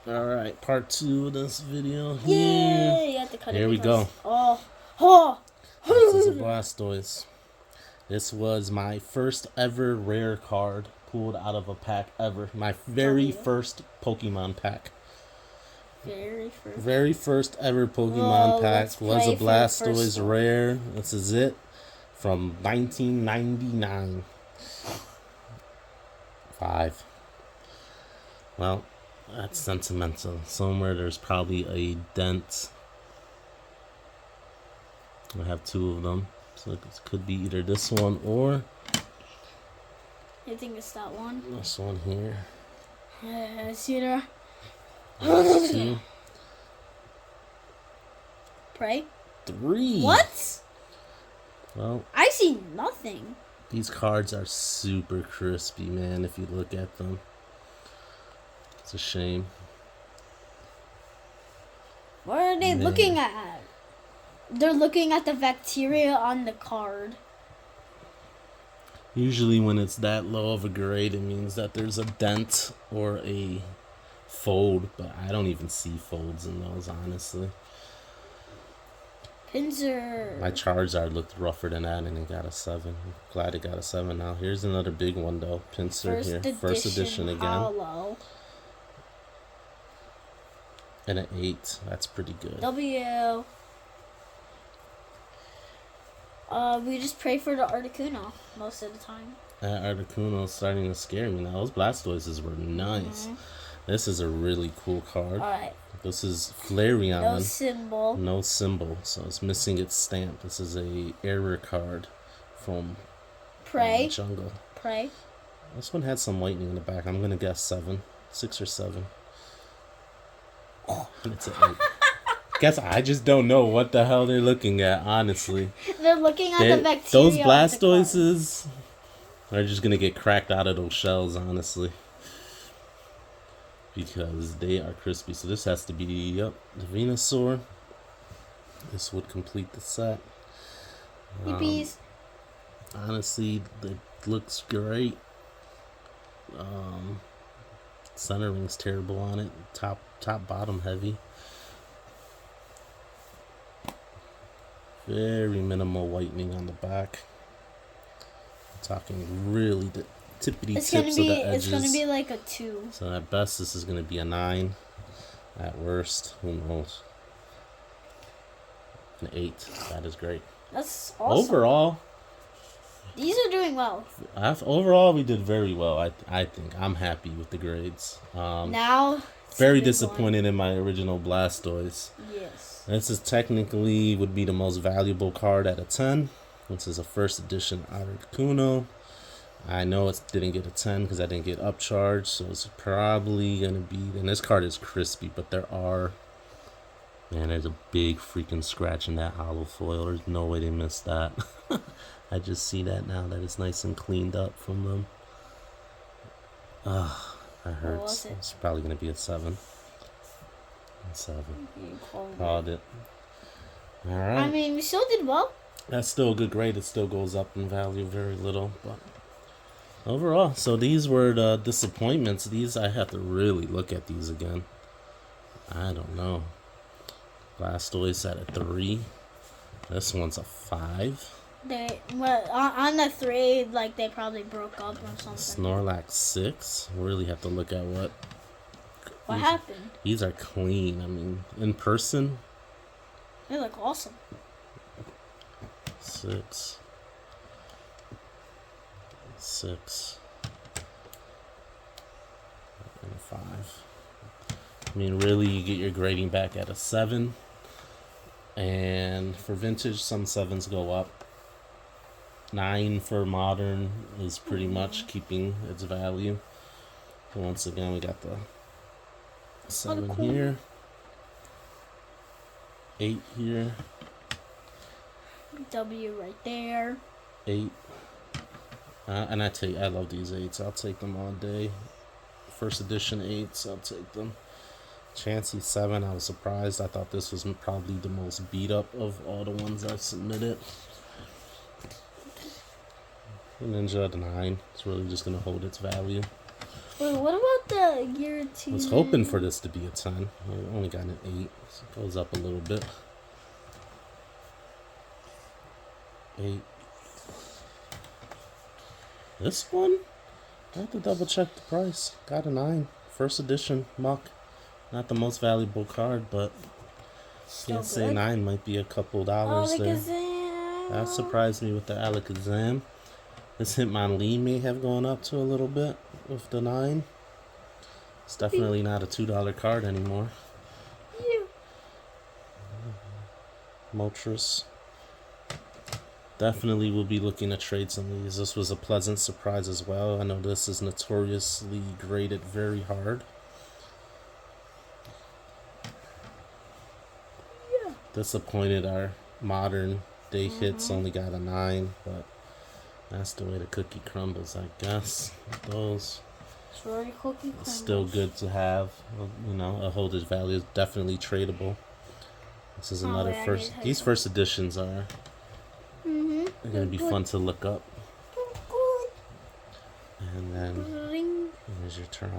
Alright, part 2 of this video here. Yay! You have to cut it. Here we go. Oh. This is a Blastoise. This was my first ever rare card pulled out of a pack ever. My very first Pokemon pack. Very first ever Pokemon pack was a Blastoise rare. This is it from 1999. 5. Well, that's sentimental. Somewhere there's probably a dent. I have 2 of them, so it could be either this one or I think it's that one. this one here. See there. 2. Pray. 3. What? Well, I see nothing. these cards are super crispy, man, if you look at them. It's a shame. What are they looking at? They're looking at the bacteria on the card. Usually when it's that low of a grade, it means that there's a dent or a fold, but I don't even see folds in those, honestly. Pinsir. My Charizard looked rougher than that, and it got a 7. I'm glad it got a 7 now. Here's another big one, though. Pinsir here. First edition again. Hollow. And an 8. That's pretty good. W. We just pray for the Articuno most of the time. That Articuno's starting to scare me now. Those Blastoises were nice. This is a really cool card. Alright. This is Flareon. No symbol. No symbol, so it's missing its stamp. This is a error card from Pray. Jungle. Pray. This one had some lightning in the back. I'm gonna guess 7, 6 or 7. Oh, it's an 8. Guess I just don't know what the hell they're looking at, honestly. They're looking at the bacteria. Those Blastoises are just gonna get cracked out of those shells, honestly. Because they are crispy. So this has to be, yep, the Venusaur. This would complete the set. Honestly, it looks great. Centering's terrible on it. Top bottom heavy. Very minimal whitening on the back. I'm talking really the tippity tips of the edges. It's gonna be like a 2. So at best, this is gonna be a 9. At worst, who knows? An 8. That is great. That's awesome. Overall, these are doing well. Overall, we did very well. I think I'm happy with the grades. Now, very disappointed in my original Blastoise. Yes. This is technically would be the most valuable card at a 10. This is a first edition Articuno. I know it didn't get a 10 because I didn't get upcharged, so it's probably gonna be. And this card is crispy, but there's a big freaking scratch in that hollow foil. There's no way they missed that. I just see that now that it's nice and cleaned up from them. That hurts. It's probably gonna be a 7. 7. Called it. Alright. I mean, we still did well. That's still a good grade. It still goes up in value very little, but overall, so these were the disappointments. These, I have to really look at these again. I don't know. Blastoise at a 3. This one's a 5. On the 3, like they probably broke up or something. Snorlax 6. Really have to look at what happened. These are clean. I mean, in person, they look awesome. 6. And a 5. I mean, really, you get your grading back at a 7. And for vintage, some 7s go up. 9 for modern is pretty much keeping its value. So once again, we got the 7 here. 8 here. W right there. 8. And I love these 8s. I'll take them all day. First edition 8s, I'll take them. Chansey 7, I was surprised. I thought this was probably the most beat up of all the ones I've submitted. Ninja at 9. It's really just going to hold its value. Wait, what about got the guillotine. I was hoping for this to be a 10. I only got an 8. So it goes up a little bit. 8. This one? I have to double check the price. Got a 9. First edition Muck. Not the most valuable card, but PSA 9 might be a couple dollars there. That surprised me with the Alakazam. This Hitmonlee may have gone up to a little bit with the 9. It's definitely not a $2 card anymore. Moltres. Definitely will be looking to trade some of these. This was a pleasant surprise as well. I know this is notoriously graded very hard. Disappointed our modern day hits only got a 9, but that's the way the cookie crumbles, I guess. Those still good to have. You know, a holders value is definitely tradable. This is another first. These first editions are gonna be fun to look up. And then here's your turn.